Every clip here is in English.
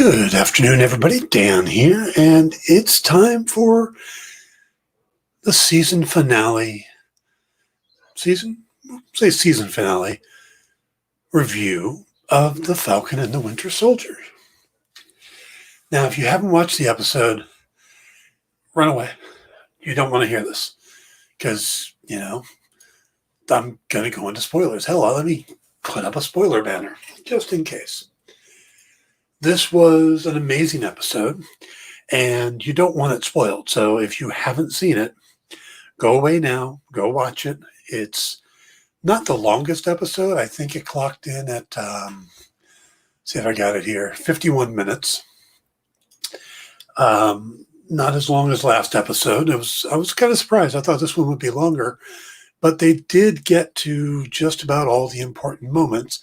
Good afternoon, everybody. Dan here, and it's time for the season finale. Season finale review of The Falcon and the Winter Soldier. Now, if you haven't watched the episode, run away. You don't want to hear this because, I'm going to go into spoilers. Hell, let me put up a spoiler banner just in case. This was an amazing episode, and you don't want it spoiled. So if you haven't seen it, go away now. Go watch it. It's not the longest episode. I think it clocked in at, see if I got it here, 51 minutes. Not as long as last episode. I was kind of surprised. I thought this one would be longer, but they did get to just about all the important moments.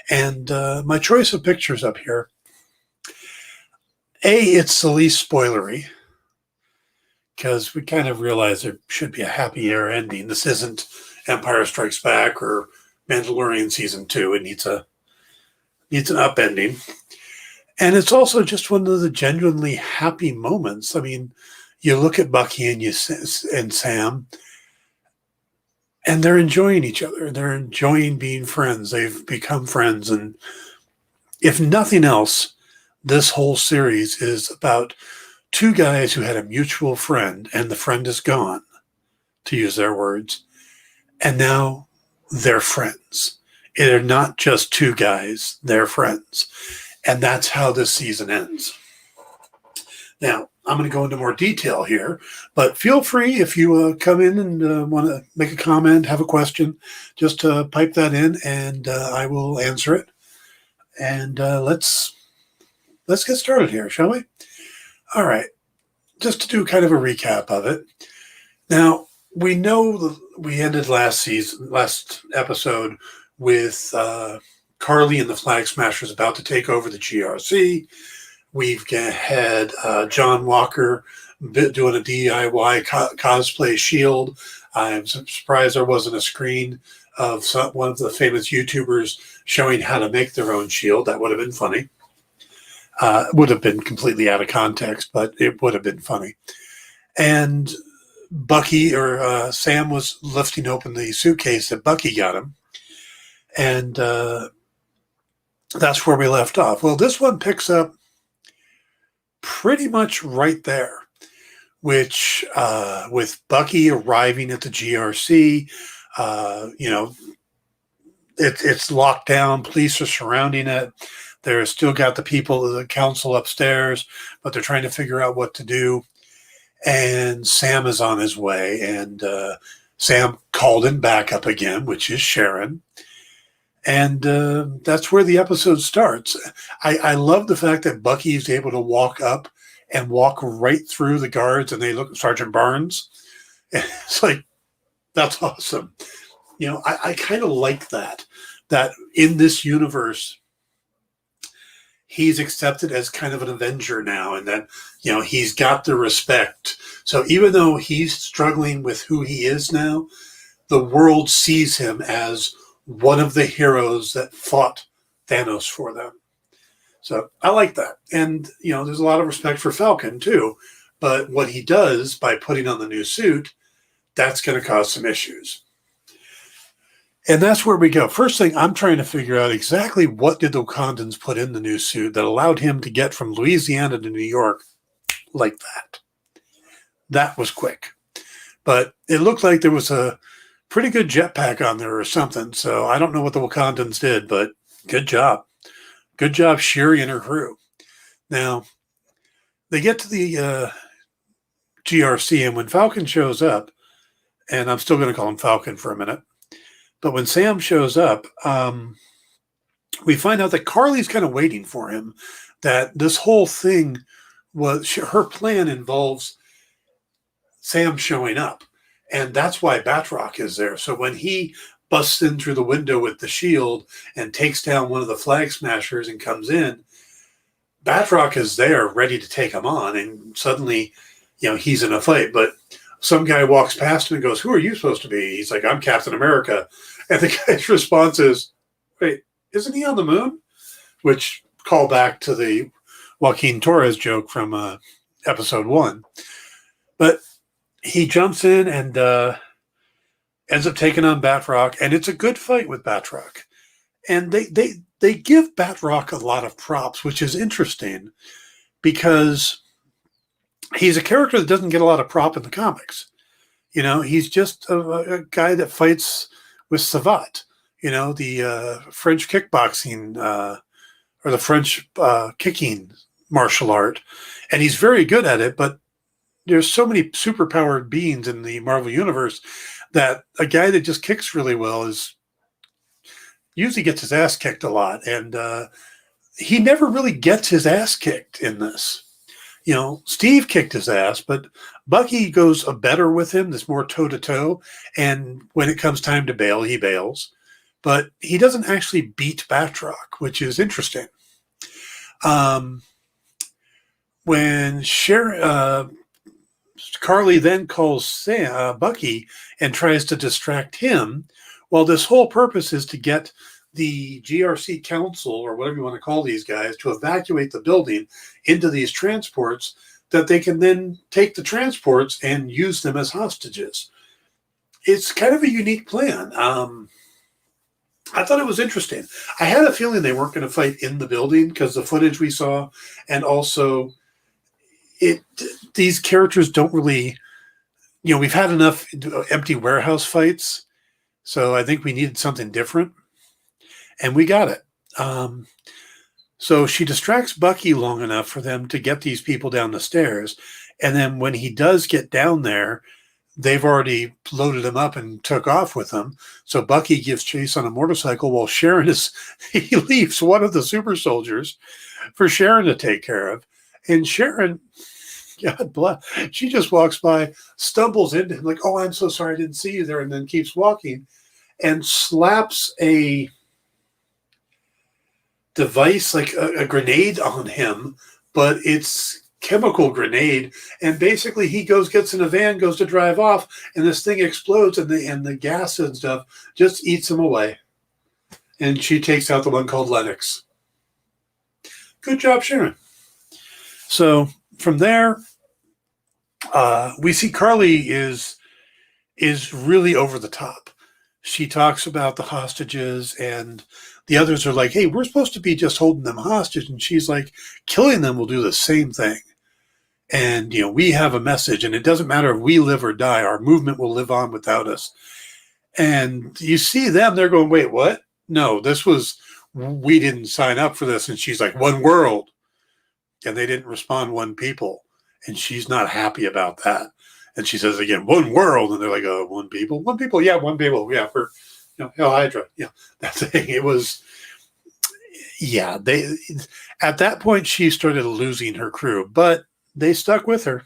And my choice of pictures up here. It's the least spoilery because we kind of realize there should be a happier ending. This isn't Empire Strikes Back or Mandalorian Season 2. It needs an upending. And it's also just one of the genuinely happy moments. I mean, you look at Bucky and Sam, and they're enjoying each other. They're enjoying being friends. They've become friends. And if nothing else, this whole series is about two guys who had a mutual friend, and the friend is gone, to use their words, and now they're friends. They're not just two guys, they're friends. And that's how this season ends. Now, I'm going to go into more detail here, but feel free if you come in and want to make a comment, have a question, just pipe that in, and I will answer it. And let's get started here, shall we? All right. Just to do kind of a recap of it. Now, we know we ended last episode with Carly and the Flag Smashers about to take over the GRC. We've had John Walker doing a DIY cosplay S.H.I.E.L.D. I'm surprised there wasn't a screen of one of the famous YouTubers showing how to make their own shield. That would have been funny. Would have been completely out of context, but it would have been funny. And Bucky or Sam was lifting open the suitcase that Bucky got him. And that's where we left off. Well, this one picks up pretty much right there, which with Bucky arriving at the GRC, it's locked down. Police are surrounding it. They're still got the people of the council upstairs, but they're trying to figure out what to do. And Sam is on his way, and Sam called him back up again, which is Sharon. And that's where the episode starts. I love the fact that Bucky is able to walk up and walk right through the guards, and they look at Sergeant Barnes. It's like, that's awesome. I kind of like that in this universe, he's accepted as kind of an Avenger now, and that, he's got the respect. So even though he's struggling with who he is now, the world sees him as one of the heroes that fought Thanos for them. So I like that. And, there's a lot of respect for Falcon too, but what he does by putting on the new suit, that's going to cause some issues. And that's where we go. First thing, I'm trying to figure out exactly what did the Wakandans put in the new suit that allowed him to get from Louisiana to New York like that. That was quick. But it looked like there was a pretty good jetpack on there or something. So I don't know what the Wakandans did, but good job. Good job, Shuri and her crew. Now, they get to the GRC, and when Falcon shows up, and I'm still going to call him Falcon for a minute, but when Sam shows up, we find out that Carly's kind of waiting for him, that this whole thing her plan involves Sam showing up. And that's why Batroc is there. So when he busts in through the window with the shield and takes down one of the Flag Smashers and comes in, Batroc is there ready to take him on. And suddenly, he's in a fight. But some guy walks past him and goes, "Who are you supposed to be?" He's like, "I'm Captain America." And the guy's response is, "Wait, isn't he on the moon?" Which call back to the Joaquin Torres joke from episode 1. But he jumps in and ends up taking on Batroc, and it's a good fight with Batroc. And they give Batroc a lot of props, which is interesting because he's a character that doesn't get a lot of prop in the comics. He's just a guy that fights with Savat, the French kickboxing or the French kicking martial art. And he's very good at it, but there's so many superpowered beings in the Marvel Universe that a guy that just kicks really well usually gets his ass kicked a lot. And he never really gets his ass kicked in this. Steve kicked his ass, but Bucky goes better with him. There's more toe-to-toe. And when it comes time to bail, he bails. But he doesn't actually beat Batroc, which is interesting. When Sharon, Carly then calls Bucky and tries to distract him, well, this whole purpose is to get the GRC council, or whatever you want to call these guys, to evacuate the building into these transports that they can then take the transports and use them as hostages. It's kind of a unique plan. I thought it was interesting. I had a feeling they weren't going to fight in the building because the footage we saw, and also these characters don't really, we've had enough empty warehouse fights, so I think we needed something different. And we got it. So she distracts Bucky long enough for them to get these people down the stairs. And then when he does get down there, they've already loaded him up and took off with him. So Bucky gives chase on a motorcycle while he leaves one of the super soldiers for Sharon to take care of. And Sharon, God bless, she just walks by, stumbles into him like, oh, I'm so sorry, I didn't see you there, and then keeps walking and slaps a device like a grenade on him, but it's chemical grenade, and basically he gets in a van, goes to drive off, and this thing explodes, and the gas and stuff just eats him away, and she takes out the one called Lennox. Good job, Sharon. So from there, we see Carly is really over the top. She talks about the hostages, and the others are like, hey, we're supposed to be just holding them hostage. And she's like, killing them will do the same thing. And, we have a message, and it doesn't matter if we live or die. Our movement will live on without us. And you see them, they're going, wait, what? No, we didn't sign up for this. And she's like, one world. And they didn't respond, one people. And she's not happy about that. And she says again, one world. And they're like, oh, one people? One people, yeah, one people. Yeah, for Hell Hydra. Yeah, that thing. It was, yeah, at that point, she started losing her crew, but they stuck with her.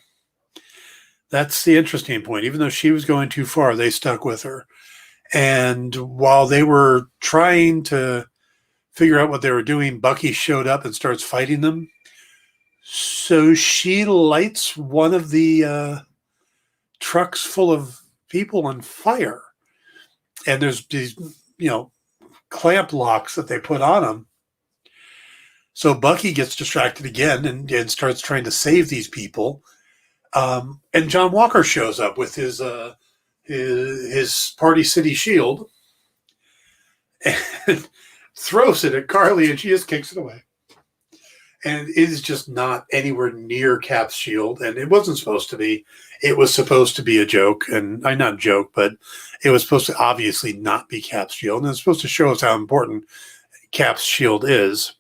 That's the interesting point. Even though she was going too far, they stuck with her. And while they were trying to figure out what they were doing, Bucky showed up and starts fighting them. So she lights one of the trucks full of people on fire. And there's these, clamp locks that they put on them. So Bucky gets distracted again and starts trying to save these people. And John Walker shows up with his Party City shield and throws it at Carly, and she just kicks it away. And it is just not anywhere near Cap's shield, and it wasn't supposed to be. It was supposed to be a joke, and not joke, but it was supposed to obviously not be Cap's shield, and it's supposed to show us how important Cap's shield is.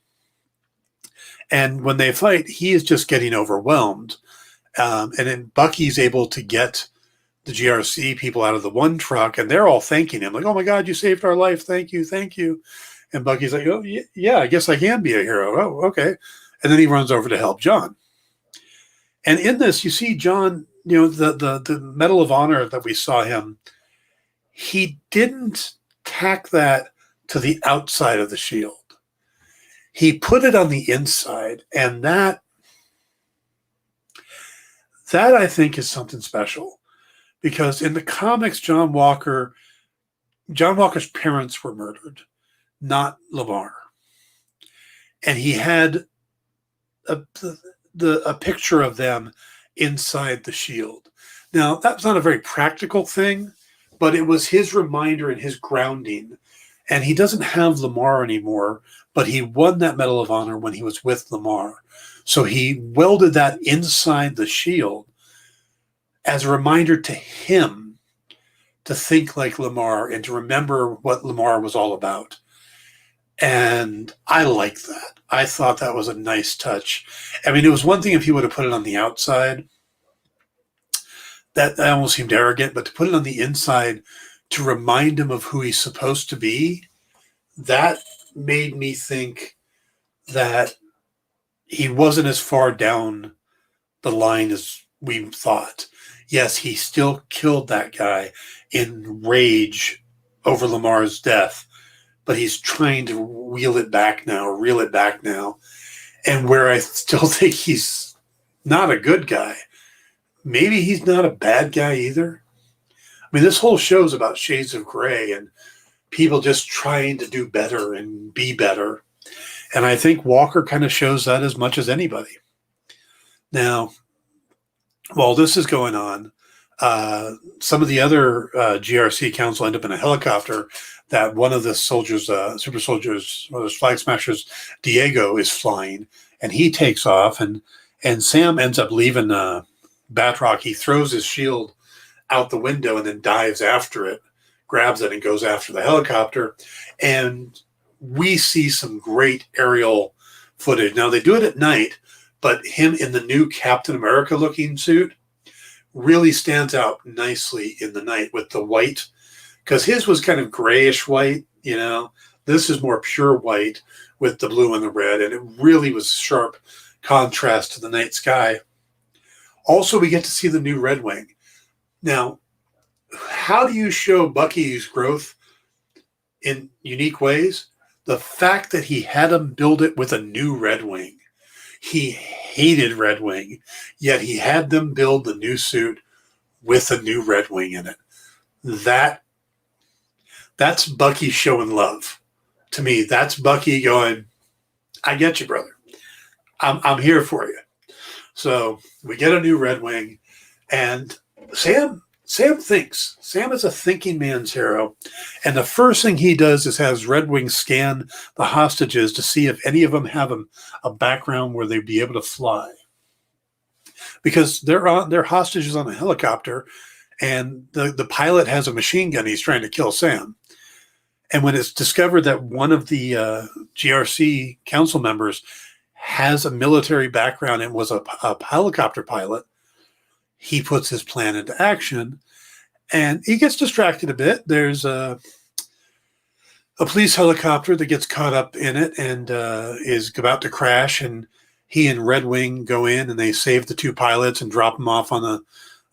And when they fight, he is just getting overwhelmed. And then Bucky's able to get the GRC people out of the one truck, and they're all thanking him, like, oh my God, you saved our life. Thank you, thank you. And Bucky's like, oh, yeah, I guess I can be a hero. Oh, okay. And then he runs over to help John. And in this, you see John, the Medal of Honor that we saw him, he didn't tack that to the outside of the shield. He put it on the inside, and that I think is something special, because in the comics, John Walker's parents were murdered, not Lamar. And he had a picture of them inside the shield. Now, that's not a very practical thing, but it was his reminder and his grounding. And he doesn't have Lamar anymore, but he won that Medal of Honor when he was with Lamar. So he welded that inside the shield as a reminder to him to think like Lamar and to remember what Lamar was all about. And I like that. I thought that was a nice touch. I mean, it was one thing if he would have put it on the outside. That almost seemed arrogant, but to put it on the inside to remind him of who he's supposed to be, that made me think that he wasn't as far down the line as we thought. Yes, he still killed that guy in rage over Lamar's death, but he's trying to reel it back now. And where I still think he's not a good guy, maybe he's not a bad guy either. I mean, this whole show is about shades of gray and people just trying to do better and be better. And I think Walker kind of shows that as much as anybody. Now, while this is going on, some of the other GRC council end up in a helicopter that one of the soldiers, super soldiers, one of those flag smashers, Diego, is flying, and he takes off, and Sam ends up leaving Batroc. He throws his shield out the window and then dives after it, grabs it, and goes after the helicopter. And we see some great aerial footage. Now, they do it at night, but him in the new Captain America looking suit really stands out nicely in the night with the white, because his was kind of grayish white, you know. This is more pure white with the blue and the red, and it really was sharp contrast to the night sky. Also, we get to see the new Red Wing. Now, how do you show Bucky's growth in unique ways? The fact that he had him build it with a new Red Wing. He hated Red Wing, yet he had them build the new suit with a new Red Wing in it. That's Bucky showing love. To me, that's Bucky going, I get you, brother. I'm here for you. So we get a new Red Wing, and Sam thinks. Sam is a thinking man's hero. And the first thing he does is has Red Wing scan the hostages to see if any of them have a background where they'd be able to fly. Because they're hostages on a helicopter, and the pilot has a machine gun. He's trying to kill Sam. And when it's discovered that one of the GRC council members has a military background and was a helicopter pilot, he puts his plan into action, and he gets distracted a bit. There's a police helicopter that gets caught up in it and is about to crash, and he and Red Wing go in and they save the two pilots and drop them off on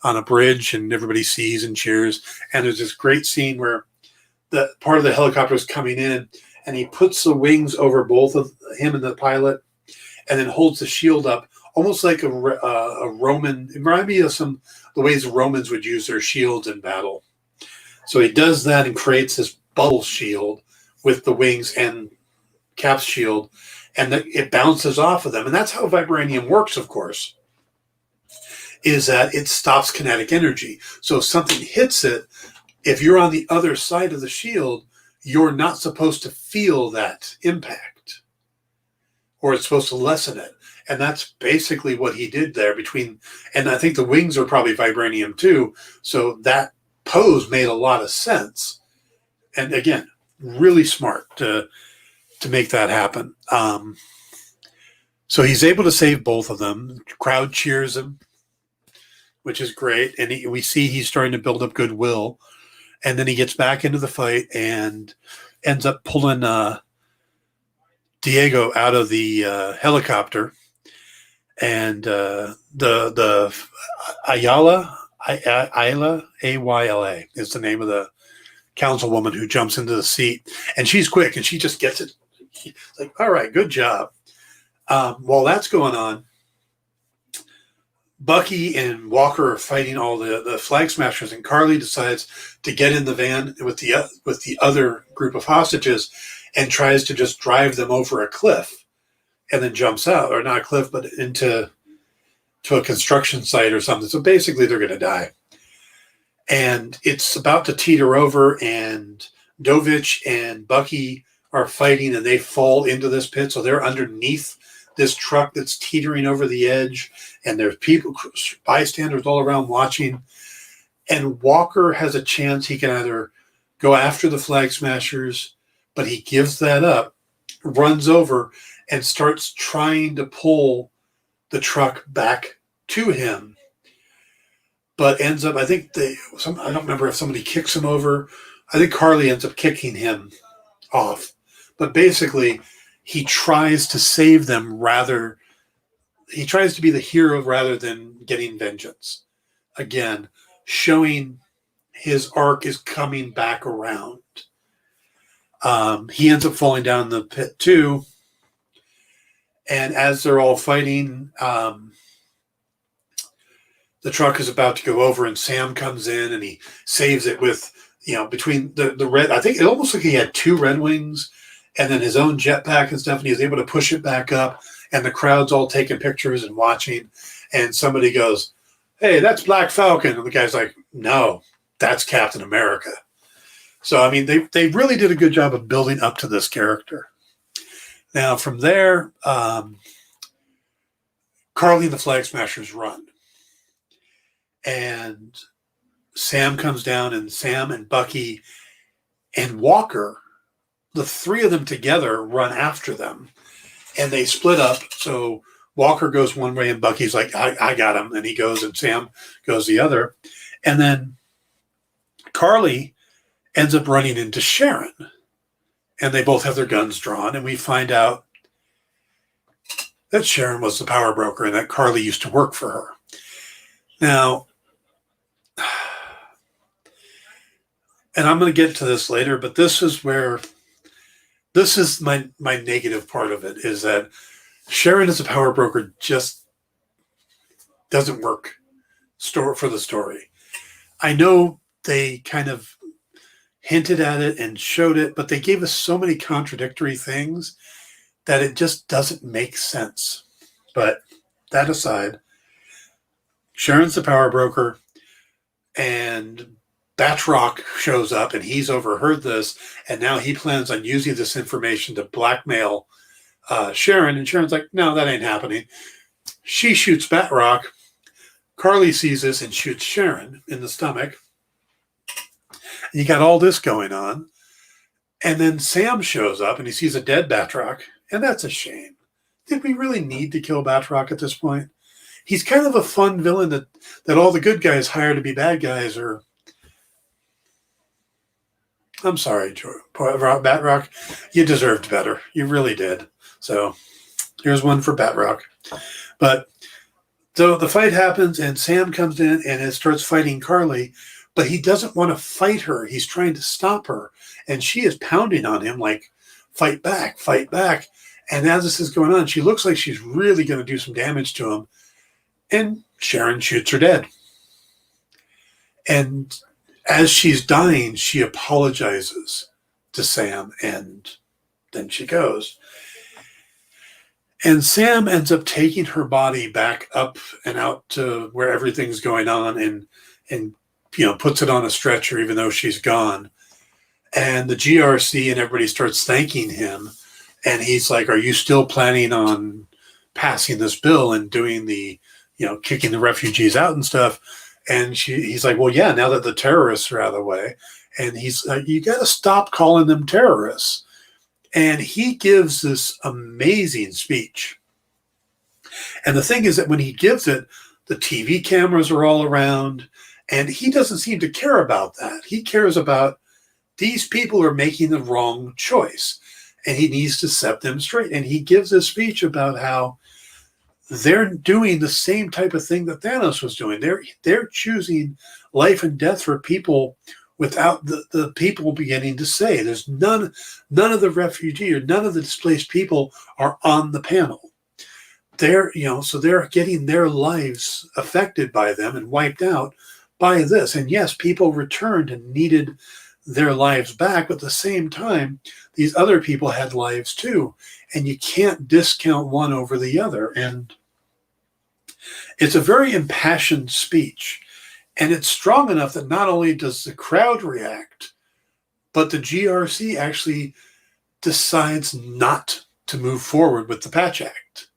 a bridge, and everybody sees and cheers. And there's this great scene where the part of the helicopter is coming in, and he puts the wings over both of him and the pilot, and then holds the shield up, almost like a Roman. It reminded me of the ways the Romans would use their shields in battle. So he does that and creates this bubble shield with the wings and Cap's shield, and it bounces off of them. And that's how vibranium works, of course, is that it stops kinetic energy. So if something hits it, if you're on the other side of the shield, you're not supposed to feel that impact, or it's supposed to lessen it. And that's basically what he did there and I think the wings are probably vibranium too. So that pose made a lot of sense. And again, really smart to make that happen. So he's able to save both of them. The crowd cheers him, which is great. And we see he's starting to build up goodwill. And then he gets back into the fight and ends up pulling Diego out of the helicopter. And the Ayala, Ayla, is the name of the councilwoman who jumps into the seat. And she's quick, and she just gets it. Like, all right, good job. While that's going on, Bucky and Walker are fighting all the flag smashers, and Carly decides to get in the van with the other group of hostages and tries to just drive them over a cliff. and then jumps out, or not a cliff, but into a construction site or something. So basically they're going to die. And it's about to teeter over, and Dovich and Bucky are fighting, and they fall into this pit. So they're underneath this truck that's teetering over the edge, and there's people, bystanders all around watching. And Walker has a chance. He can either go after the Flag Smashers, but he gives that up, runs over, and starts trying to pull the truck back to him. But ends up, I think I don't remember if somebody kicks him over. I think Carly ends up kicking him off. But basically, he tries to save them he tries to be the hero rather than getting vengeance. Again, showing his arc is coming back around. He ends up falling down the pit too. And as they're all fighting, the truck is about to go over, and Sam comes in and he saves it with, between the red, I think it almost like he had two Red Wings and then his own jetpack and stuff, and he was able to push it back up, and the crowd's all taking pictures and watching, and somebody goes, "Hey, that's Black Falcon." And the guy's like, "No, that's Captain America." So, I mean, they really did a good job of building up to this character. Now, from there, Carly and the Flag Smashers run. And Sam comes down, and Sam and Bucky and Walker, the three of them together, run after them. And they split up. So Walker goes one way, and Bucky's like, I got him. And he goes, and Sam goes the other. And then Carly ends up running into Sharon. And they both have their guns drawn. And we find out that Sharon was the power broker and that Carly used to work for her. Now, and I'm going to get to this later, but this is my negative part of it, is that Sharon as a power broker just doesn't work for the story. I know they kind of hinted at it and showed it, but they gave us so many contradictory things that it just doesn't make sense. But that aside, Sharon's the power broker, and Batroc shows up, and he's overheard this, and now he plans on using this information to blackmail Sharon. And Sharon's like, "No, that ain't happening." She shoots Batroc. Carly sees this and shoots Sharon in the stomach. And you got all this going on. And then Sam shows up, and he sees a dead Batroc, and that's a shame. Did we really need to kill Batroc at this point? He's kind of a fun villain that all the good guys hire to be bad guys. Or, I'm sorry, Batroc, you deserved better. You really did. So here's one for Batroc. But so the fight happens, and Sam comes in and starts fighting Carly, but he doesn't want to fight her. He's trying to stop her, and she is pounding on him like, "Fight back, fight back." And as this is going on, she looks like she's really going to do some damage to him. And Sharon shoots her dead. And as she's dying, she apologizes to Sam, and then she goes. And Sam ends up taking her body back up and out to where everything's going on, and puts it on a stretcher even though she's gone. And the GRC and everybody starts thanking him. And he's like, "Are you still planning on passing this bill and doing the, kicking the refugees out and stuff?" And he's like, "Well, yeah, now that the terrorists are out of the way." And he's like, "You got to stop calling them terrorists." And he gives this amazing speech. And the thing is that when he gives it, the TV cameras are all around, and he doesn't seem to care about that. He cares about these people are making the wrong choice, and he needs to set them straight. And he gives a speech about how they're doing the same type of thing that Thanos was doing. They're choosing life and death for people without the people beginning to say. There's none of the refugee or none of the displaced people are on the panel. So they're getting their lives affected by them and wiped out by this. And yes, people returned and needed their lives back, but at the same time, these other people had lives too. And you can't discount one over the other. And it's a very impassioned speech. And it's strong enough that not only does the crowd react, but the GRC actually decides not to move forward with the Patch Act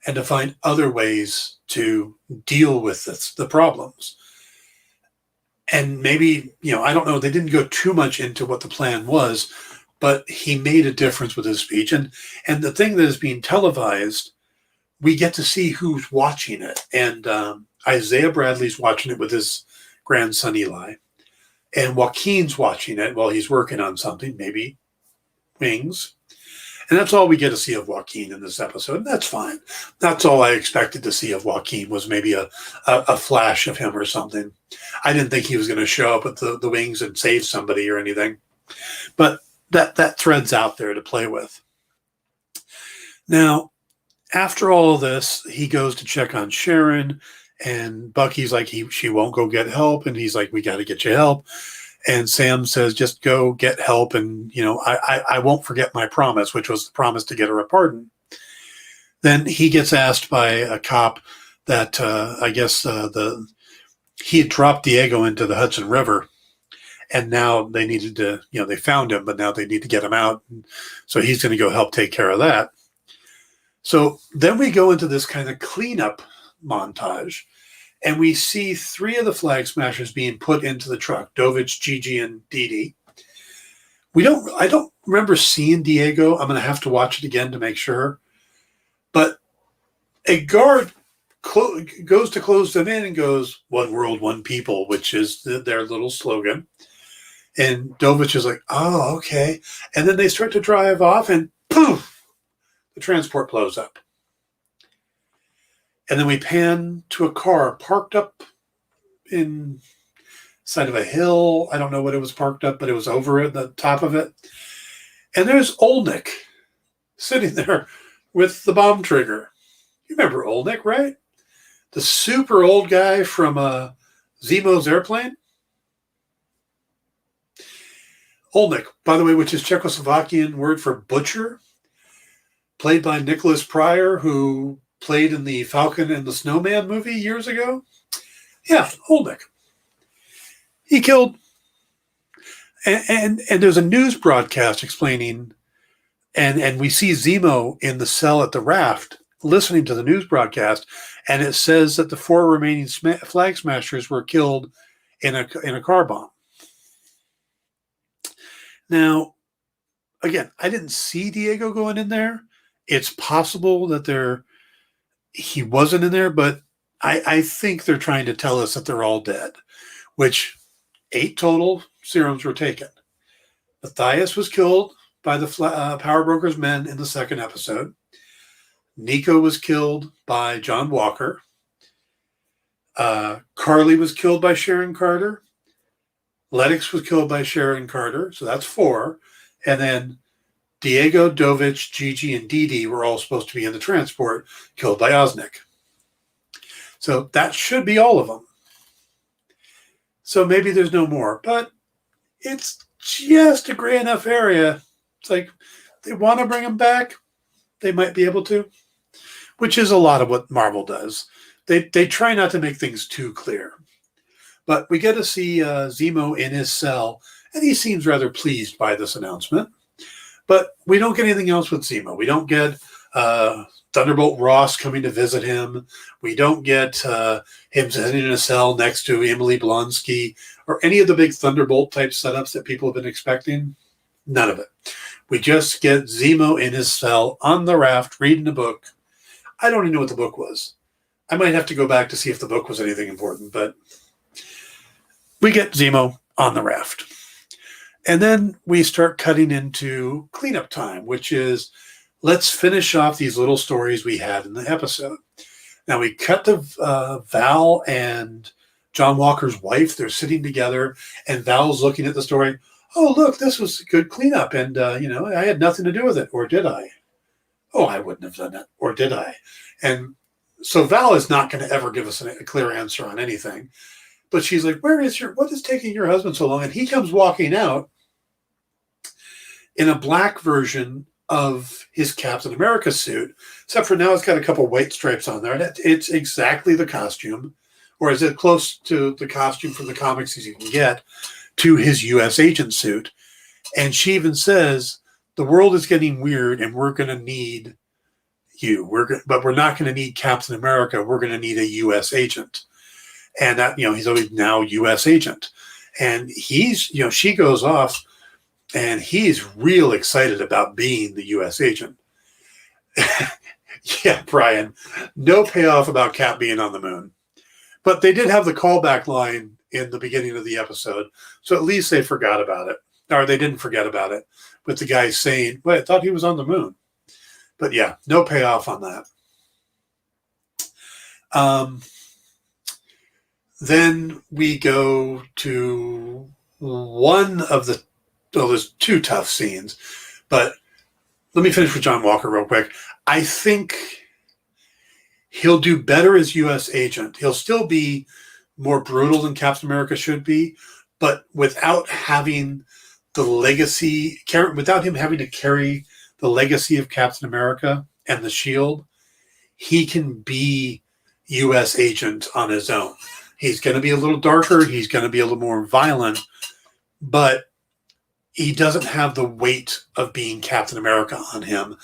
and to find other ways to deal with the problems. And maybe, I don't know, they didn't go too much into what the plan was, but he made a difference with his speech. And the thing that is being televised, we get to see who's watching it. And Isaiah Bradley's watching it with his grandson Eli. And Joaquin's watching it while he's working on something, maybe Wings. And that's all we get to see of Joaquin in this episode. And that's fine. That's all I expected to see of Joaquin, was maybe a flash of him or something. I didn't think he was going to show up at the Wings and save somebody or anything. But that thread's out there to play with. Now, after all of this, he goes to check on Sharon, and Bucky's like, she won't go get help. And he's like, we got to get you help. And Sam says, just go get help. And, I won't forget my promise, which was the promise to get her a pardon. Then he gets asked by a cop that I guess he had dropped Diego into the Hudson River. And now they needed to, they found him, but now they need to get him out. So he's going to go help take care of that. So then we go into this kind of cleanup montage. And we see 3 of the Flag Smashers being put into the truck: Dovich, Gigi, and Dee Dee. I don't remember seeing Diego. I'm going to have to watch it again to make sure. But a guard goes to close them in and goes, "One world, one people," which is their little slogan. And Dovich is like, "Oh, okay." And then they start to drive off, and poof, the transport blows up. And then we pan to a car parked up in side of a hill. I don't know what it was parked up, but it was over at the top of it. And there's Olnick sitting there with the bomb trigger. You remember Olnick, right? The super old guy from Zemo's Airplane. Olnick, by the way, which is Czechoslovakian word for butcher, played by Nicholas Pryor, who played in the Falcon and the Snowman movie years ago. Yeah, Olnick. He killed. And there's a news broadcast explaining, and we see Zemo in the cell at the raft listening to the news broadcast, and it says that the 4 remaining Flag Smashers were killed in a car bomb. Now, again, I didn't see Diego going in there. It's possible that he wasn't in there, but I think they're trying to tell us that they're all dead, which 8 total serums were taken. Matthias was killed by the Power Brokers men in the 2nd episode. Nico was killed by John Walker. Carly was killed by Sharon Carter. Lennox was killed by Sharon Carter, so that's 4. And then Diego, Dovich, Gigi, and Dee Dee were all supposed to be in the transport, killed by Osnick. So that should be all of them. So maybe there's no more, but it's just a gray enough area. It's like they want to bring them back. They might be able to, which is a lot of what Marvel does. They try not to make things too clear. But we get to see Zemo in his cell, and he seems rather pleased by this announcement. But we don't get anything else with Zemo. We don't get Thunderbolt Ross coming to visit him. We don't get him sitting in a cell next to Emily Blonsky or any of the big Thunderbolt type setups that people have been expecting. None of it. We just get Zemo in his cell on the raft reading a book. I don't even know what the book was. I might have to go back to see if the book was anything important, but we get Zemo on the raft. And then we start cutting into cleanup time, which is, let's finish off these little stories we had in the episode. Now we cut to Val and John Walker's wife. They're sitting together, and Val's looking at the story. Oh, look, this was a good cleanup, and I had nothing to do with it, or did I? Oh, I wouldn't have done that, or did I? And so Val is not going to ever give us a clear answer on anything. But she's like, what is taking your husband so long? And he comes walking out in a black version of his Captain America suit, except for now it's got a couple white stripes on there. And it's exactly the costume, or is it close to the costume from the comics as you can get, to his U.S. agent suit. And she even says, the world is getting weird and we're going to need you. But we're not going to need Captain America. We're going to need a U.S. agent. And that, he's always now U.S. agent. And she goes off and he's real excited about being the U.S. agent. Yeah, Brian, no payoff about Cap being on the moon. But they did have the callback line in the beginning of the episode. So at least they forgot about it. Or they didn't forget about it. With the guy saying, wait, I thought he was on the moon. But yeah, no payoff on that. Then we go to one of the, there's two tough scenes, but let me finish with John Walker real quick. I think he'll do better as U.S. agent. He'll still be more brutal than Captain America should be, but without having the legacy, without him having to carry the legacy of Captain America and the shield, he can be U.S. agent on his own. He's going to be a little darker. He's going to be a little more violent, but he doesn't have the weight of being Captain America on him.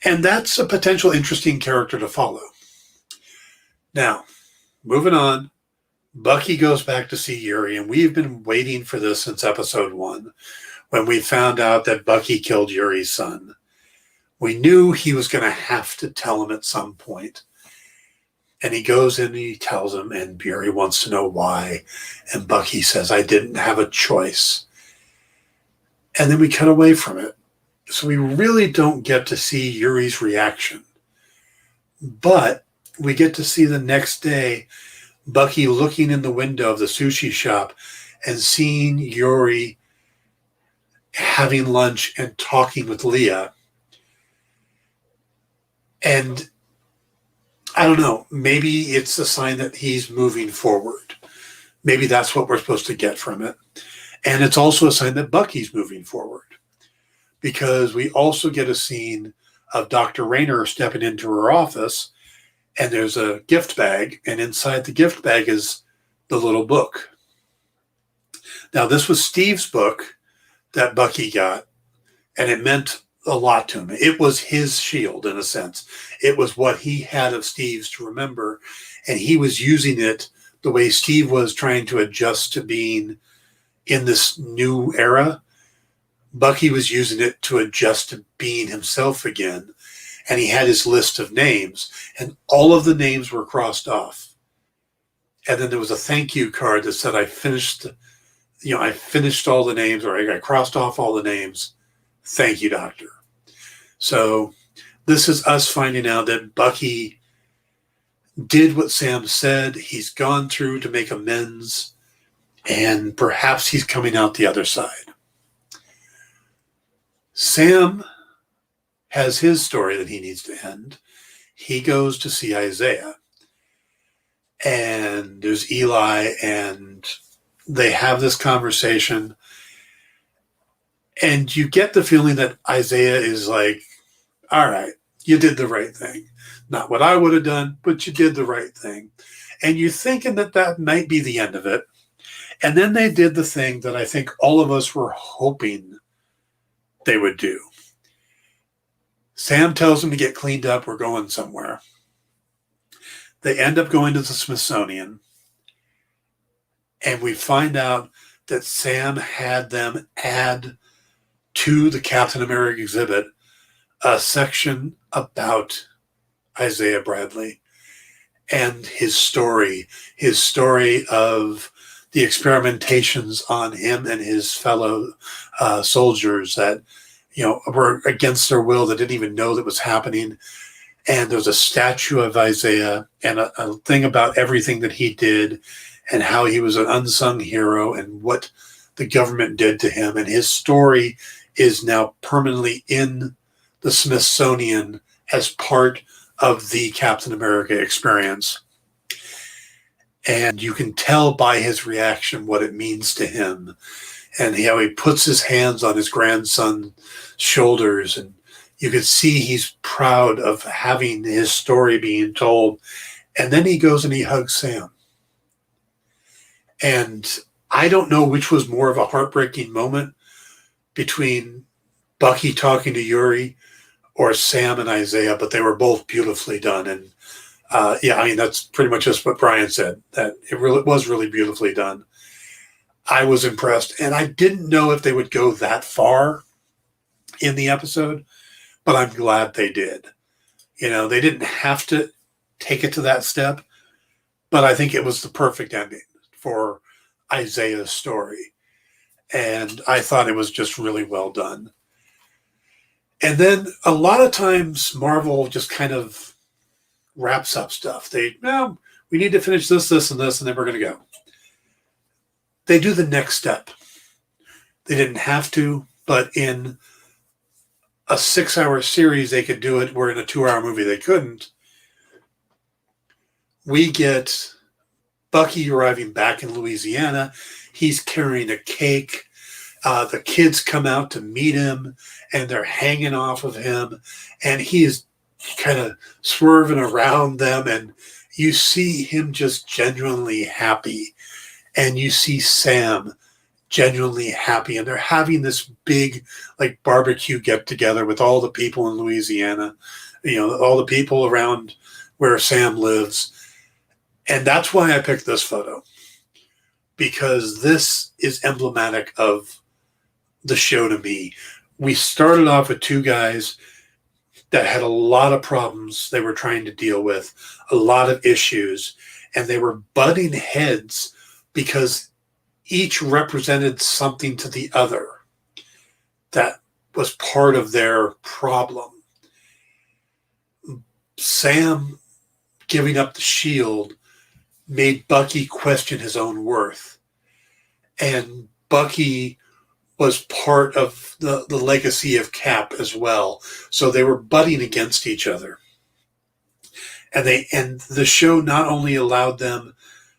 And that's a potential interesting character to follow. Now, moving on, Bucky goes back to see Yuri, and we've been waiting for this since episode 1, when we found out that Bucky killed Yuri's son. We knew he was going to have to tell him at some point. And he goes in and he tells him, and Yuri wants to know why. And Bucky says, I didn't have a choice. And then we cut away from it. So we really don't get to see Yuri's reaction. But we get to see the next day Bucky looking in the window of the sushi shop and seeing Yuri having lunch and talking with Leah. And I don't know, maybe it's a sign that he's moving forward. Maybe that's what we're supposed to get from it. And it's also a sign that Bucky's moving forward, because we also get a scene of Dr. Rayner stepping into her office, and there's a gift bag, and inside the gift bag is the little book. Now, this was Steve's book that Bucky got, and it meant a lot to him. It was his shield, in a sense. It was what he had of Steve's to remember, and he was using it the way Steve was trying to adjust to being in this new era. Bucky was using it to adjust to being himself again, and he had his list of names, and all of the names were crossed off. And then there was a thank you card that said, I finished all the names, or I crossed off all the names. Thank you, Doctor. So this is us finding out that Bucky did what Sam said. He's gone through to make amends, and perhaps he's coming out the other side. Sam has his story that he needs to end. He goes to see Isaiah, and there's Eli, and they have this conversation, and you get the feeling that Isaiah is like, all right, you did the right thing. Not what I would have done, but you did the right thing. And you're thinking that that might be the end of it. And then they did the thing that I think all of us were hoping they would do. Sam tells them to get cleaned up. We're going somewhere. They end up going to the Smithsonian. And we find out that Sam had them add to the Captain America exhibit a section about Isaiah Bradley and his story of the experimentations on him and his fellow soldiers that, were against their will, that didn't even know that was happening. And there's a statue of Isaiah and a thing about everything that he did and how he was an unsung hero and what the government did to him. And his story is now permanently in the Smithsonian as part of the Captain America experience. And you can tell by his reaction what it means to him, and how he puts his hands on his grandson's shoulders, and you can see he's proud of having his story being told. And then he goes and he hugs Sam. And I don't know which was more of a heartbreaking moment between Bucky talking to Yuri or Sam and Isaiah, but they were both beautifully done. And yeah, I mean, that's pretty much just what Brian said, that it really was really beautifully done. I was impressed, and I didn't know if they would go that far in the episode, but I'm glad they did. You know, they didn't have to take it to that step, but I think it was the perfect ending for Isaiah's story. And I thought it was just really well done. And then a lot of times Marvel just kind of wraps up stuff. We need to finish this, this, and this, and then we're going to go. They do the next step. They didn't have to, but in a 6-hour series, they could do it, where in a 2-hour movie, they couldn't. We get Bucky arriving back in Louisiana. He's carrying a cake. The kids come out to meet him, and they're hanging off of him, and he is kind of swerving around them, and you see him just genuinely happy, and you see Sam genuinely happy, and they're having this big like barbecue get together with all the people in Louisiana, all the people around where Sam lives. And that's why I picked this photo, because this is emblematic of the show to me. We started off with two guys that had a lot of problems they were trying to deal with, a lot of issues, and they were butting heads because each represented something to the other that was part of their problem. Sam giving up the shield made Bucky question his own worth. And Bucky was part of the legacy of Cap as well. So they were butting against each other. And the show not only allowed them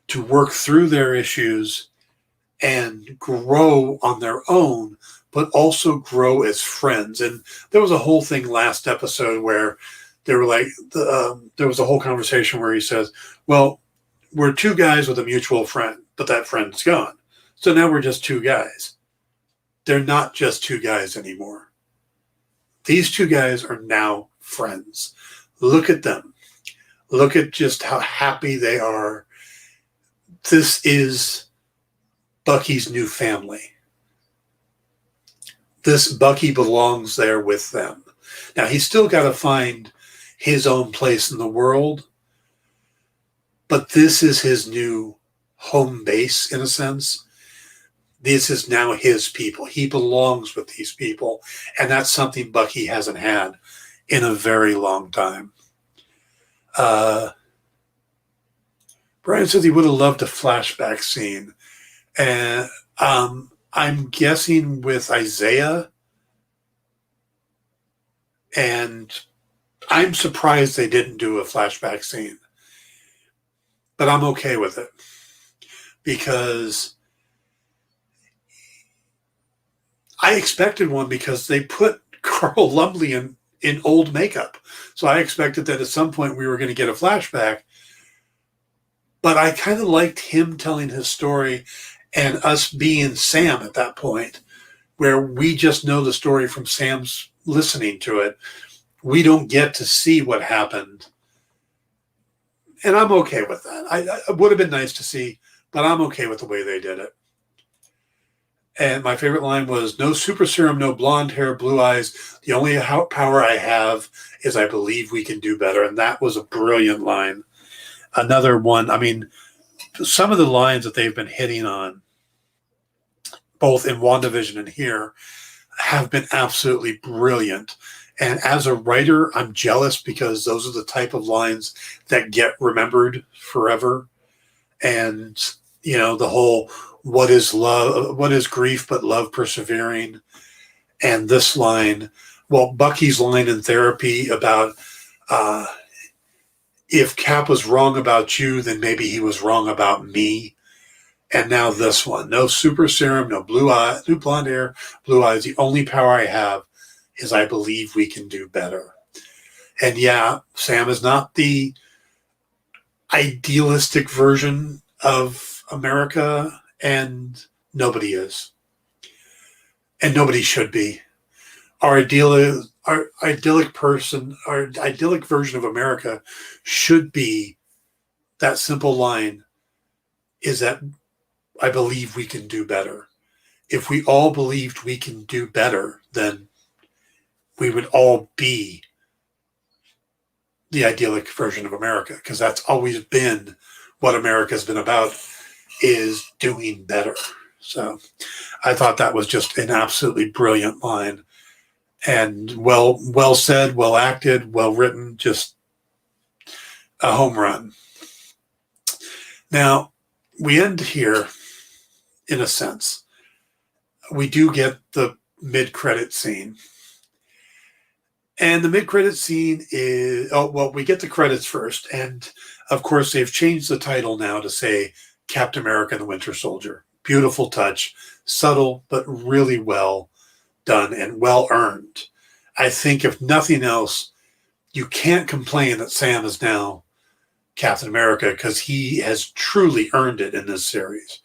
to work through their issues and grow on their own, but also grow as friends. And there was a whole thing last episode where they were like, there was a whole conversation where he says, well, we're two guys with a mutual friend, but that friend's gone. So now we're just two guys. They're not just two guys anymore. These two guys are now friends. Look at them. Look at just how happy they are. This is Bucky's new family. This Bucky belongs there with them. Now, he's still got to find his own place in the world, but this is his new home base, in a sense. This is now his people. He belongs with these people, and that's something Bucky hasn't had in a very long time. Brian says he would have loved a flashback scene. And I'm guessing with Isaiah, and I'm surprised they didn't do a flashback scene. But I'm okay with it, because I expected one, because they put Carl Lumbly in old makeup. So I expected that at some point we were going to get a flashback. But I kind of liked him telling his story and us being Sam at that point, where we just know the story from Sam's listening to it. We don't get to see what happened. And I'm okay with that. It would have been nice to see, but I'm okay with the way they did it. And my favorite line was, no super serum, no blonde hair, blue eyes. The only power I have is I believe we can do better. And that was a brilliant line. Another one, I mean, some of the lines that they've been hitting on, both in WandaVision and here, have been absolutely brilliant. And as a writer, I'm jealous, because those are the type of lines that get remembered forever. And, the whole, what is love? What is grief but love persevering? And this line, well, Bucky's line in therapy about, if Cap was wrong about you, then maybe he was wrong about me. And now this one, no super serum, no blue blonde hair, blue eyes. The only power I have is I believe we can do better. And yeah, Sam is not the idealistic version of America, and nobody is. And nobody should be. Our idyllic version of America should be that simple line, is that I believe we can do better. If we all believed we can do better, then we would all be the idyllic version of America, because that's always been what America's been about, is doing better. So I thought that was just an absolutely brilliant line, and well said, well acted, well written, just a home run. Now, we end here, in a sense. We do get the mid-credit scene. And the mid-credit scene is, we get the credits first. And, of course, they've changed the title now to say Captain America and the Winter Soldier. Beautiful touch, subtle, but really well done and well earned. I think, if nothing else, you can't complain that Sam is now Captain America, because he has truly earned it in this series.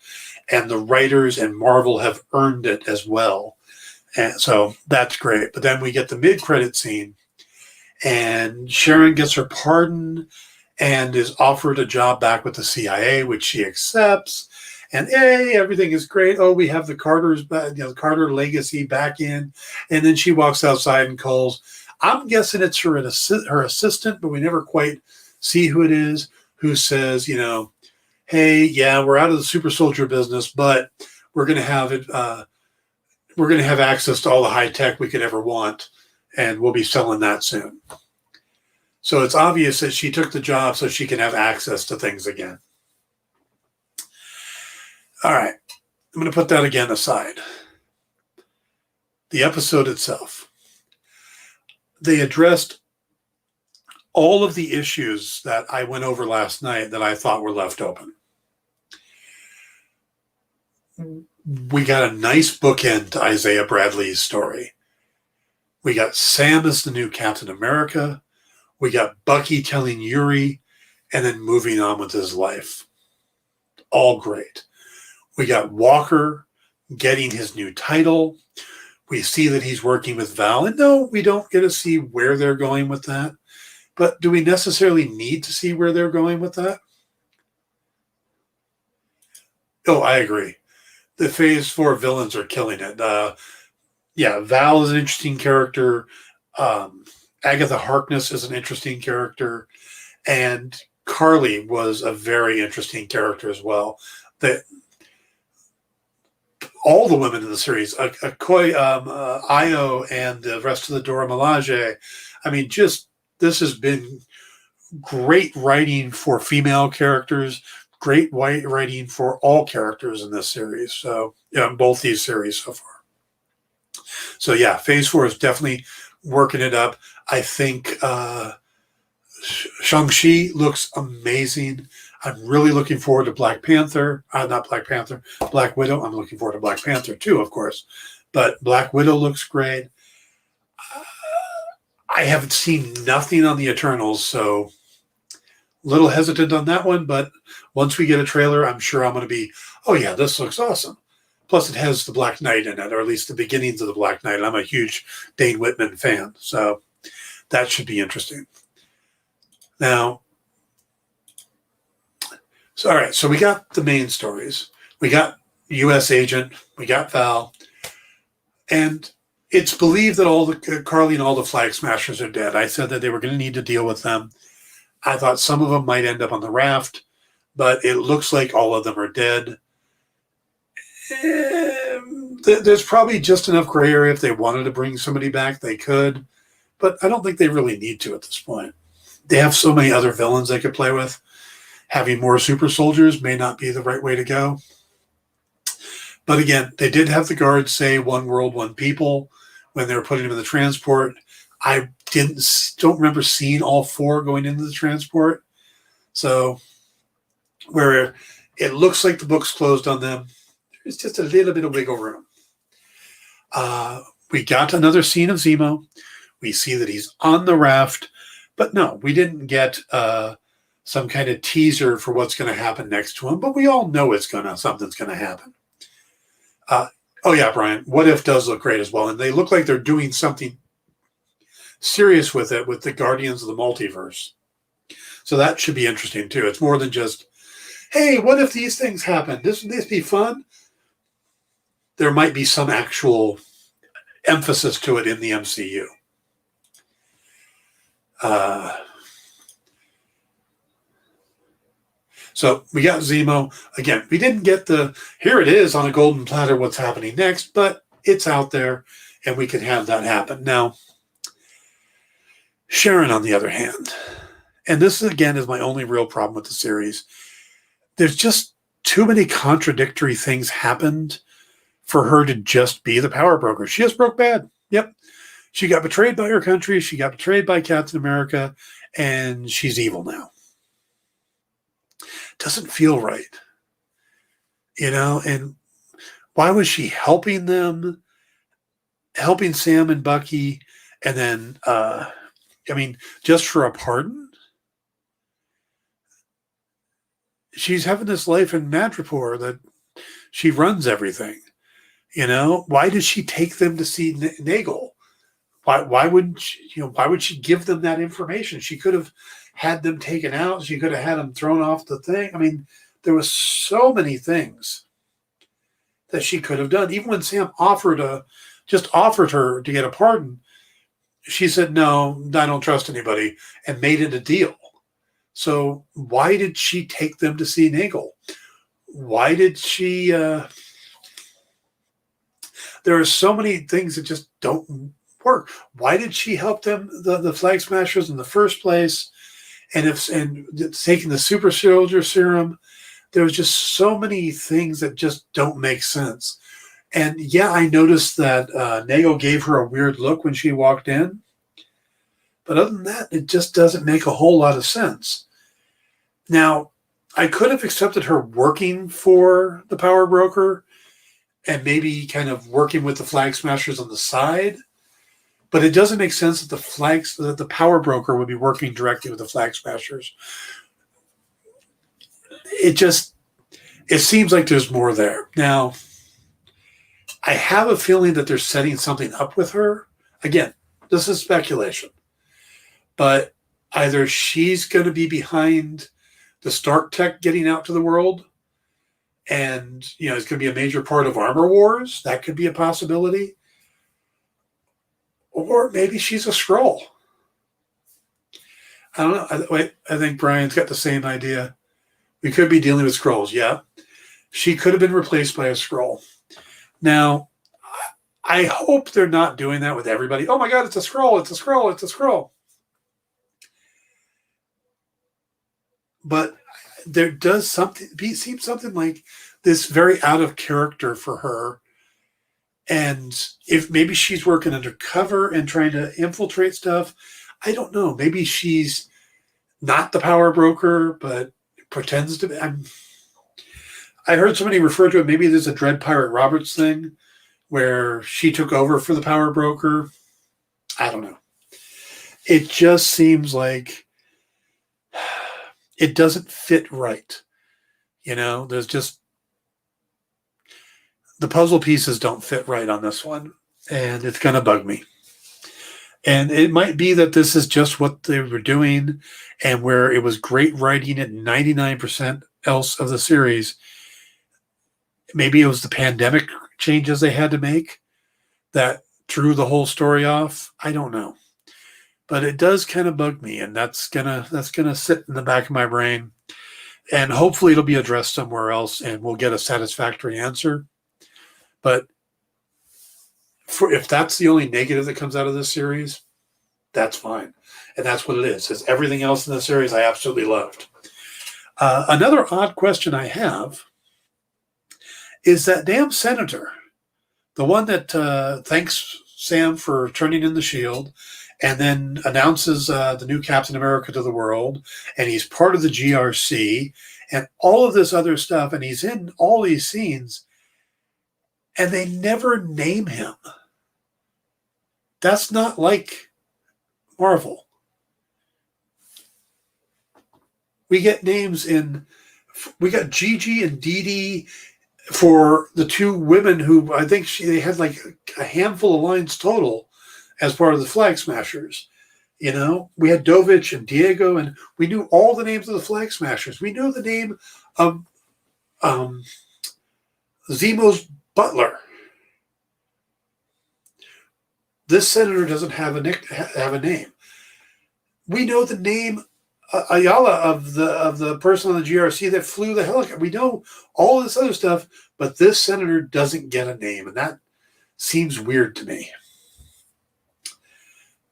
And the writers and Marvel have earned it as well. And so that's great. But then we get the mid-credit scene, and Sharon gets her pardon and is offered a job back with the CIA, which she accepts. And hey, everything is great. Oh, we have the Carter legacy back in. And then she walks outside and calls. I'm guessing it's her assistant, but we never quite see who it is, who says, hey, yeah, we're out of the super soldier business, but we're going to have it. We're going to have access to all the high tech we could ever want, and we'll be selling that soon. So it's obvious that she took the job so she can have access to things again. All right, I'm going to put that again aside. The episode itself. They addressed all of the issues that I went over last night that I thought were left open. We got a nice bookend to Isaiah Bradley's story. We got Sam as the new Captain America. We got Bucky telling Yuri and then moving on with his life. All great. We got Walker getting his new title. We see that he's working with Val. And no, we don't get to see where they're going with that. But do we necessarily need to see where they're going with that? Oh, I agree. The Phase 4 villains are killing it. Val is an interesting character. Agatha Harkness is an interesting character. And Carly was a very interesting character as well. All the women in the series, Akoi, Io, and the rest of the Dora Milaje, this has been great writing for female characters, great writing for all characters in this series. So, both these series so far. So, yeah, Phase 4 is definitely working it up. I think Shang-Chi looks amazing. I'm really looking forward to Black Widow. I'm looking forward to Black Panther too, of course. But Black Widow looks great. I haven't seen nothing on the Eternals, so a little hesitant on that one. But once we get a trailer, I'm sure I'm going to be, oh yeah, this looks awesome. Plus it has the Black Knight in it, or at least the beginnings of the Black Knight. I'm a huge Dane Whitman fan, so that should be interesting. Now, all right, so we got the main stories. We got U.S. Agent. We got Val. And it's believed that all the Carly and all the Flag Smashers are dead. I said that they were going to need to deal with them. I thought some of them might end up on the raft, but it looks like all of them are dead. There's probably just enough gray area. If they wanted to bring somebody back, they could. But I don't think they really need to at this point. They have so many other villains they could play with. Having more super soldiers may not be the right way to go. But again, they did have the guards say one world, one people when they were putting them in the transport. I don't remember seeing all four going into the transport. So where it looks like the book's closed on them, there's just a little bit of wiggle room. We got another scene of Zemo. We see that he's on the raft, but no, we didn't get some kind of teaser for what's going to happen next to him. But we all know something's going to happen. Oh yeah, Brian. What If does look great as well, and they look like they're doing something serious with it with the Guardians of the Multiverse. So that should be interesting too. It's more than just, hey, what if these things happen? Wouldn't this be fun? There might be some actual emphasis to it in the MCU. So we got Zemo. Again, we didn't get here it is on a golden platter what's happening next, but it's out there and we can have that happen. Now, Sharon, on the other hand, and this again is my only real problem with the series, there's just too many contradictory things happened for her to just be the power broker. She just broke bad. Yep. She got betrayed by her country. She got betrayed by Captain America, and she's evil now. Doesn't feel right. And why was she helping them, helping Sam and Bucky, and then, just for a pardon? She's having this life in Madripoor that she runs everything. Why did she take them to see Nagel? Why wouldn't she, why would she give them that information? She could have had them taken out. She could have had them thrown off the thing. There was so many things that she could have done. Even when Sam offered her to get a pardon, she said, no, I don't trust anybody, and made it a deal. So why did she take them to see Nagel? Why did she... there are so many things that just don't work. Why did she help them, the Flag Smashers, in the first place? And taking the super soldier serum, there was just so many things that just don't make sense. And yeah, I noticed that Nagel gave her a weird look when she walked in. But other than that, it just doesn't make a whole lot of sense. Now, I could have accepted her working for the power broker and maybe kind of working with the Flag Smashers on the side. But it doesn't make sense that the power broker would be working directly with the Flag Smashers. It seems like there's more there. Now, I have a feeling that they're setting something up with her. Again, this is speculation. But either she's going to be behind the Stark Tech getting out to the world, and it's going to be a major part of Armor Wars. That could be a possibility. Or maybe she's a Skrull. I don't know. I think Brian's got the same idea. We could be dealing with Skrulls, yeah. She could have been replaced by a Skrull. Now, I hope they're not doing that with everybody. Oh my God, it's a Skrull, it's a Skrull, it's a Skrull. But there does seem something like this very out of character for her. And if maybe she's working undercover and trying to infiltrate stuff, I don't know. Maybe she's not the power broker, but pretends to be. I heard somebody refer to it. Maybe there's a Dread Pirate Roberts thing where she took over for the power broker. I don't know. It just seems like it doesn't fit right. There's just, the puzzle pieces don't fit right on this one, and it's going to bug me. And it might be that this is just what they were doing, and where it was great writing at 99% else of the series. Maybe it was the pandemic changes they had to make that threw the whole story off. I don't know. But it does kind of bug me, and that's gonna sit in the back of my brain. And hopefully it'll be addressed somewhere else, and we'll get a satisfactory answer. But if that's the only negative that comes out of this series, that's fine. And that's what it is. It's everything else in the series I absolutely loved. Another odd question I have is that damn senator, the one that thanks Sam for turning in the shield and then announces the new Captain America to the world, and he's part of the GRC, and all of this other stuff, and he's in all these scenes, and they never name him. That's not like Marvel. We get names we got Gigi and Dee Dee for the two women who I think they had like a handful of lines total as part of the Flag Smashers. You know, we had Dovich and Diego, and we knew all the names of the Flag Smashers. We knew the name of Zemo's butler. This senator doesn't have a name. We know the name Ayala of the person on the GRC that flew the helicopter. We know all this other stuff, but this senator doesn't get a name, and that seems weird to me.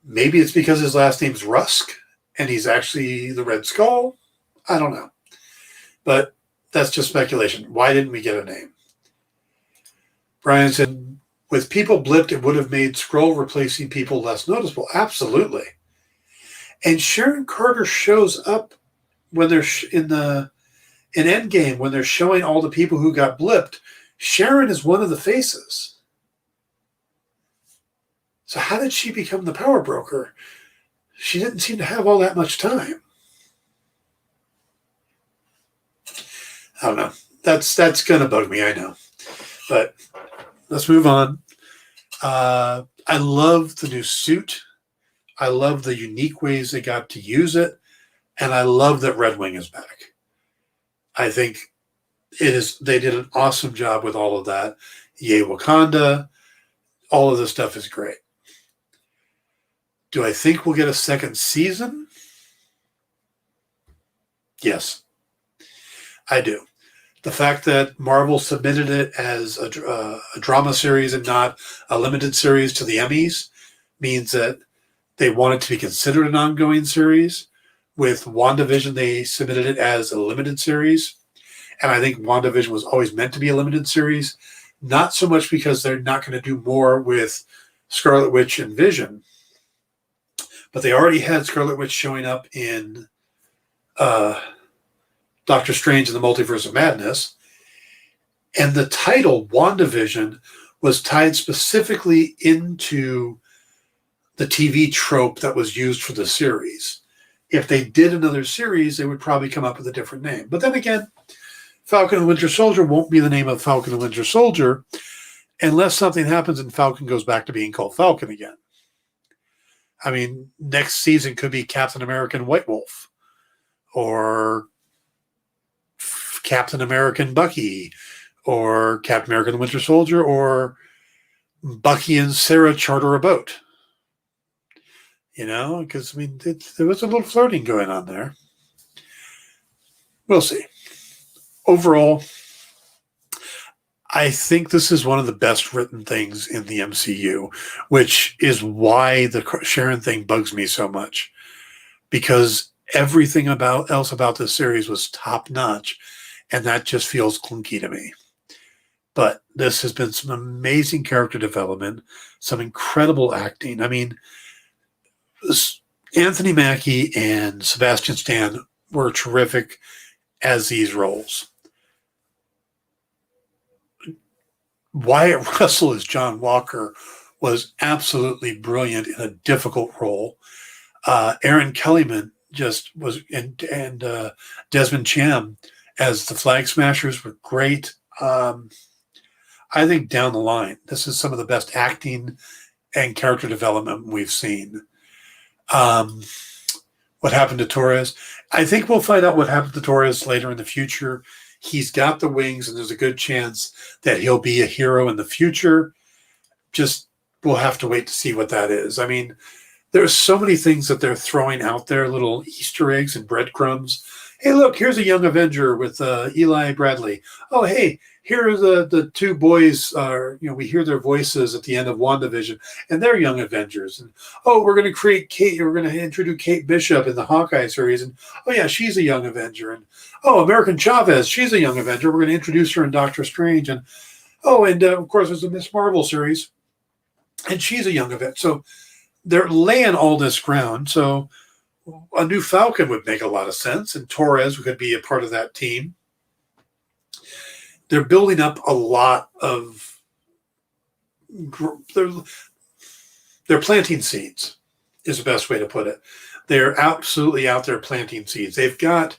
Maybe it's because his last name's Rusk, and he's actually the Red Skull. I don't know. But that's just speculation. Why didn't we get a name? Brian said, with people blipped, it would have made Skrull replacing people less noticeable. Absolutely. And Sharon Carter shows up when they're in Endgame, when they're showing all the people who got blipped. Sharon is one of the faces. So how did she become the power broker? She didn't seem to have all that much time. I don't know. That's going to bug me, I know. But let's move on. I love the new suit. I love the unique ways they got to use it. And I love that Red Wing is back. I think they did an awesome job with all of that. Yay, Wakanda. All of this stuff is great. Do I think we'll get a second season? Yes, I do. The fact that Marvel submitted it as a drama series and not a limited series to the Emmys means that they want it to be considered an ongoing series. With WandaVision, they submitted it as a limited series. And I think WandaVision was always meant to be a limited series, not so much because they're not going to do more with Scarlet Witch and Vision, but they already had Scarlet Witch showing up in Doctor Strange and the Multiverse of Madness. And the title, WandaVision, was tied specifically into the TV trope that was used for the series. If they did another series, they would probably come up with a different name. But then again, Falcon and Winter Soldier won't be the name of Falcon and Winter Soldier unless something happens and Falcon goes back to being called Falcon again. I mean, next season could be Captain America and White Wolf, or Captain America and Bucky, or Captain America and the Winter Soldier, or Bucky and Sarah charter a boat. You know, because, I mean, there was a little flirting going on there. We'll see. Overall, I think this is one of the best written things in the MCU, which is why the Sharon thing bugs me so much, because everything else about this series was top notch, and that just feels clunky to me. But this has been some amazing character development, some incredible acting. I mean, Anthony Mackie and Sebastian Stan were terrific as these roles. Wyatt Russell as John Walker was absolutely brilliant in a difficult role. Aaron Kellyman just was, and Desmond Cham as the Flag Smashers were great. I think down the line, this is some of the best acting and character development we've seen. What happened to Torres? I think we'll find out what happened to Torres later in the future. He's got the wings, and there's a good chance that he'll be a hero in the future. Just, we'll have to wait to see what that is. I mean, there's so many things that they're throwing out there, little Easter eggs and breadcrumbs. Hey, look, here's a young Avenger with Eli Bradley. Oh, hey, here are the two boys. We hear their voices at the end of WandaVision, and they're young Avengers. And oh, we're going to create Kate. We're going to introduce Kate Bishop in the Hawkeye series, and oh yeah, she's a young Avenger. And oh, American Chavez, she's a young Avenger. We're going to introduce her in Doctor Strange. And oh, and of course, there's the Miss Marvel series, and she's a young Avenger. So they're laying all this ground. So a new Falcon would make a lot of sense, and Torres could be a part of that team. They're building up a lot of. They're planting seeds, is the best way to put it. They're absolutely out there planting seeds. They've got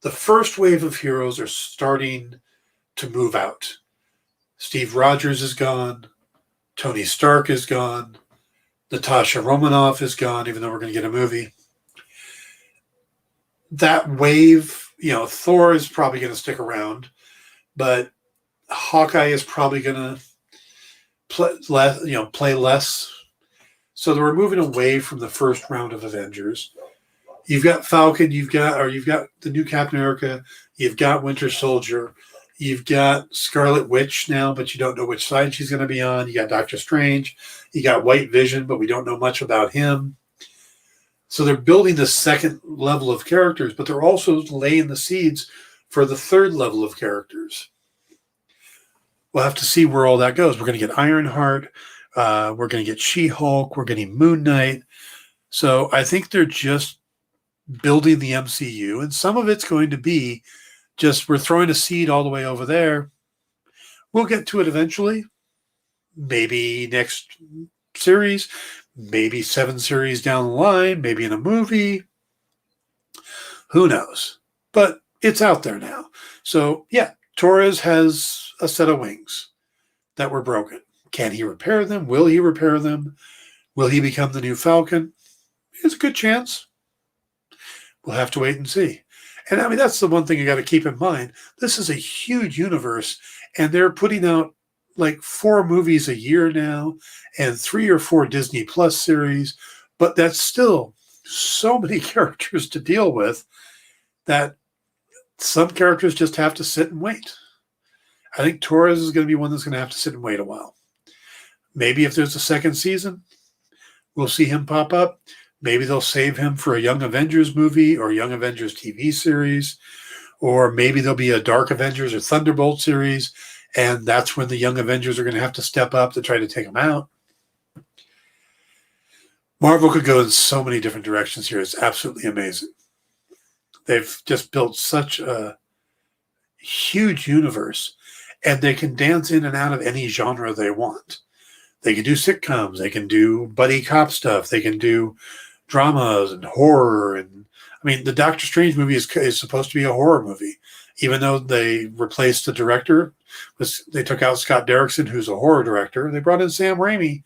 the first wave of heroes are starting to move out. Steve Rogers is gone. Tony Stark is gone. Natasha Romanoff is gone, even though we're going to get a movie. That wave, Thor is probably going to stick around, but Hawkeye is probably going to play less. So we're moving away from the first round of Avengers. You've got Falcon, you've got the new Captain America, you've got Winter Soldier, you've got Scarlet Witch now, but you don't know which side she's going to be on. You got Doctor Strange, you got White Vision, but we don't know much about him. So they're building the second level of characters, but they're also laying the seeds for the third level of characters. We'll have to see where all that goes. We're going to get Ironheart. We're going to get She-Hulk. We're getting Moon Knight. So I think they're just building the MCU, and some of it's going to be just we're throwing a seed all the way over there. We'll get to it eventually. Maybe next series, maybe 7 series down the line, maybe in a movie. Who knows? But it's out there now. So, yeah, Torres has a set of wings that were broken. Can he repair them? Will he repair them? Will he become the new Falcon? It's a good chance. We'll have to wait and see. And I mean, that's the one thing you got to keep in mind. This is a huge universe, and they're putting out like 4 movies a year now and 3 or 4 Disney Plus series. But that's still so many characters to deal with that some characters just have to sit and wait. I think Torres is going to be one that's going to have to sit and wait a while. Maybe if there's a second season, we'll see him pop up. Maybe they'll save him for a Young Avengers movie or Young Avengers TV series, or maybe there'll be a Dark Avengers or Thunderbolt series, and that's when the Young Avengers are going to have to step up to try to take him out. Marvel could go in so many different directions here. It's absolutely amazing. They've just built such a huge universe, and they can dance in and out of any genre they want. They can do sitcoms. They can do buddy cop stuff. They can do dramas and horror. And I mean, the Doctor Strange movie is supposed to be a horror movie, even though they replaced the director. They took out Scott Derrickson, who's a horror director. They brought in Sam Raimi,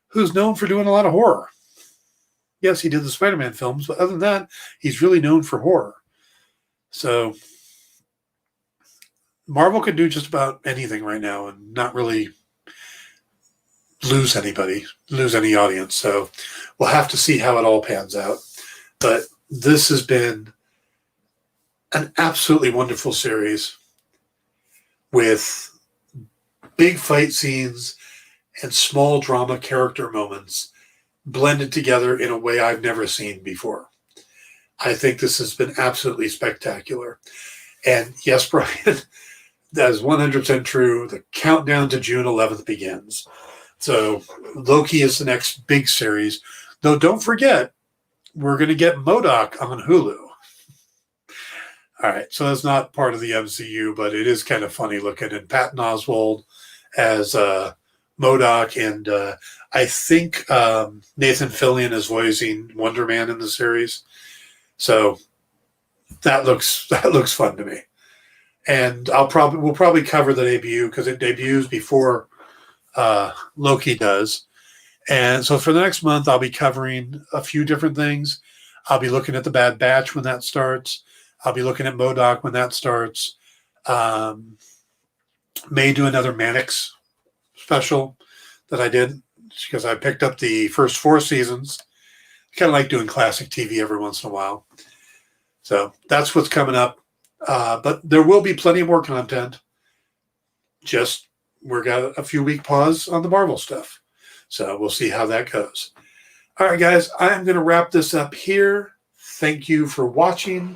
who's known for doing a lot of horror. Yes, he did the Spider-Man films, but other than that, he's really known for horror. So Marvel could do just about anything right now and not really lose any audience. So we'll have to see how it all pans out. But this has been an absolutely wonderful series with big fight scenes and small drama character moments blended together in a way I've never seen before. I think this has been absolutely spectacular. And yes, Brian, that is 100% true. The countdown to June 11th begins. So Loki is the next big series. Though don't forget, we're going to get MODOK on Hulu. All right, so that's not part of the MCU, but it is kind of funny looking. And Patton Oswalt as MODOK, and I think Nathan Fillion is voicing Wonder Man in the series. So that looks fun to me. And we'll probably cover the debut because it debuts before Loki does. And so for the next month, I'll be covering a few different things. I'll be looking at the Bad Batch when that starts. I'll be looking at MODOK when that starts. May do another Mannix special that I did because I picked up the first 4 seasons. I kind of like doing classic TV every once in a while. So that's what's coming up. But there will be plenty more content. Just we've got a few week pause on the Marvel stuff. So we'll see how that goes. All right, guys, I'm going to wrap this up here. Thank you for watching.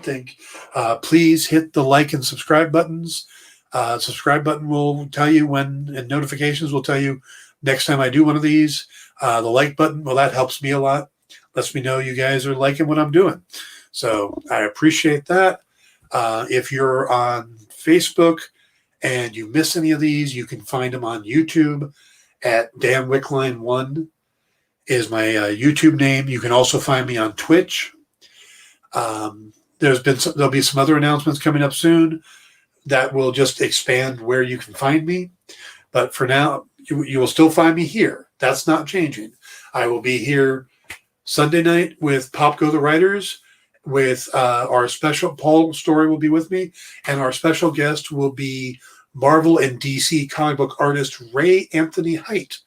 Please hit the like and subscribe buttons. Subscribe button will tell you when, and notifications will tell you next time I do one of these. The like button, well, that helps me a lot. Lets me know you guys are liking what I'm doing. So I appreciate that. If you're on Facebook and you miss any of these, you can find them on YouTube at Dan Wickline1 is my YouTube name. You can also find me on Twitch. There'll be some other announcements coming up soon that will just expand where you can find me. But for now, you will still find me here. That's not changing. I will be here Sunday night with Pop Go the Writers, with our special, Paul Story will be with me, and our special guest will be Marvel and DC comic book artist Ray Anthony Height,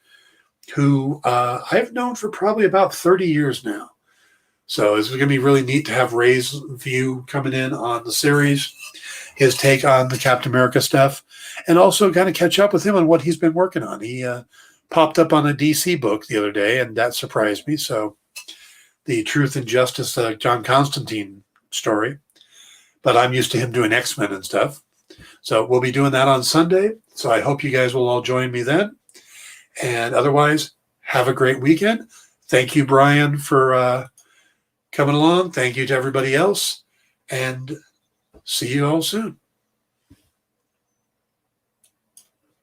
who I've known for probably about 30 years now. So it's going to be really neat to have Ray's view coming in on the series, his take on the Captain America stuff, and also kind of catch up with him on what he's been working on. He popped up on a DC book the other day, and that surprised me. So the Truth and Justice John Constantine story. But I'm used to him doing X-Men and stuff. So we'll be doing that on Sunday. So I hope you guys will all join me then. And otherwise, have a great weekend. Thank you, Brian, for coming along. Thank you to everybody else. And see you all soon.